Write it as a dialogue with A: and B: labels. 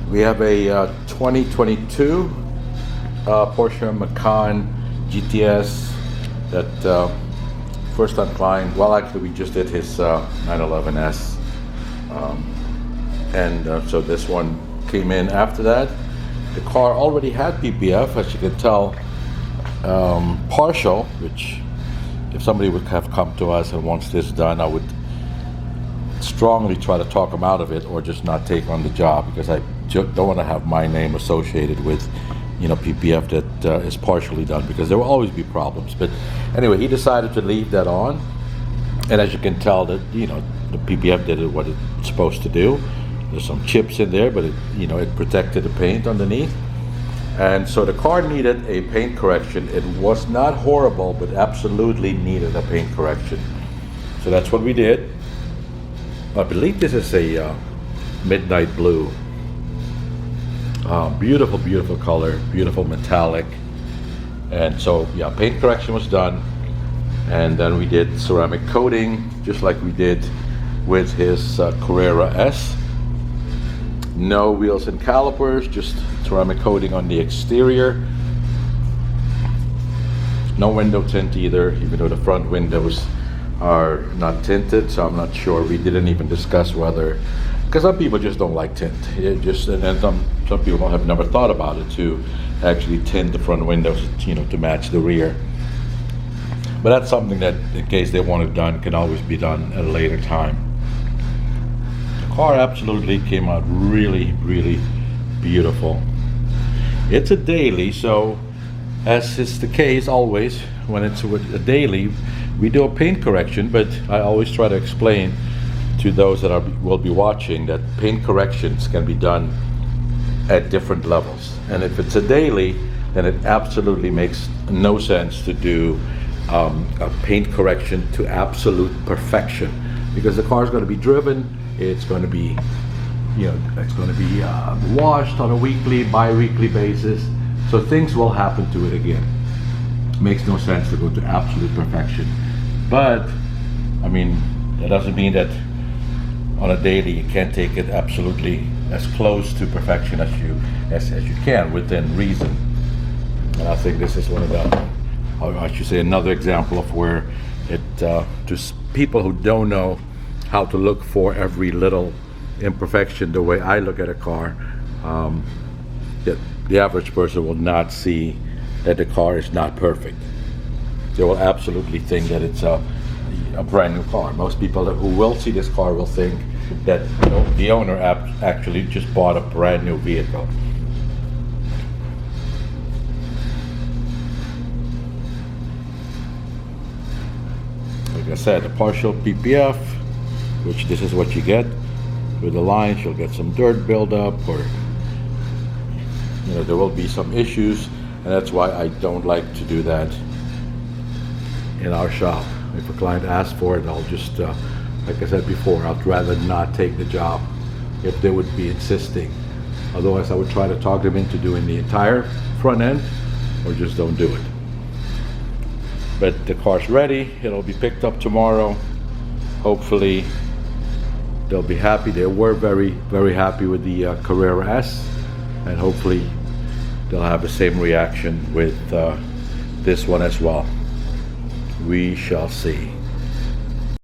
A: We have a 2022 Porsche Macan GTS that first time client. Well, actually, we just did his 911S, so this one came in after that. The car already had PPF, as you can tell, partial. Which, if somebody would have come to us and wants this done, I would strongly try to talk them out of it, or just not take on the job, because I don't want to have my name associated with, PPF that is partially done, because there will always be problems. But anyway, he decided to leave that on, and as you can tell, that the PPF did what it's supposed to do. There's some chips in there, but it protected the paint underneath, and so the car needed a paint correction. It was not horrible, but absolutely needed a paint correction. So that's what we did. I believe this is a midnight blue. Beautiful, beautiful color, beautiful metallic. And so, yeah, paint correction was done. And then we did ceramic coating, just like we did with his Carrera S. No wheels and calipers, just ceramic coating on the exterior. No window tint either, even though the front windows are not tinted, so I'm not sure. We didn't even discuss whether, because some people just don't like tint. And then some people have never thought about it, to actually tint the front windows, to match the rear. But that's something that, in case they want it done, can always be done at a later time. The car absolutely came out really, really beautiful. It's a daily, so as is the case always when it's a daily, we do a paint correction, but I always try to explain to those that will be watching that paint corrections can be done at different levels. And if it's a daily, then it absolutely makes no sense to do a paint correction to absolute perfection, because the car is going to be driven. It's going to be, washed on a weekly, bi-weekly basis. So things will happen to it again. Makes no sense to go to absolute perfection. But that doesn't mean that on a daily you can't take it absolutely as close to perfection as you can, within reason. And I think this is one of the, I should say, another example of where it, to people who don't know how to look for every little imperfection the way I look at a car, the average person will not see that the car is not perfect. They will absolutely think that it's a brand new car. Most people who will see this car will think that the owner actually just bought a brand new vehicle. Like I said, a partial PPF, which this is what you get with the lines. You'll get some dirt buildup, or there will be some issues, and that's why I don't like to do that in our shop. If a client asks for it, I'll just, like I said before, I'd rather not take the job if they would be insisting. Otherwise, I would try to talk them into doing the entire front end, or just don't do it. But the car's ready. It'll be picked up tomorrow. Hopefully, they'll be happy. They were very, very happy with the Carrera S, and hopefully they'll have the same reaction with this one as well. We shall see.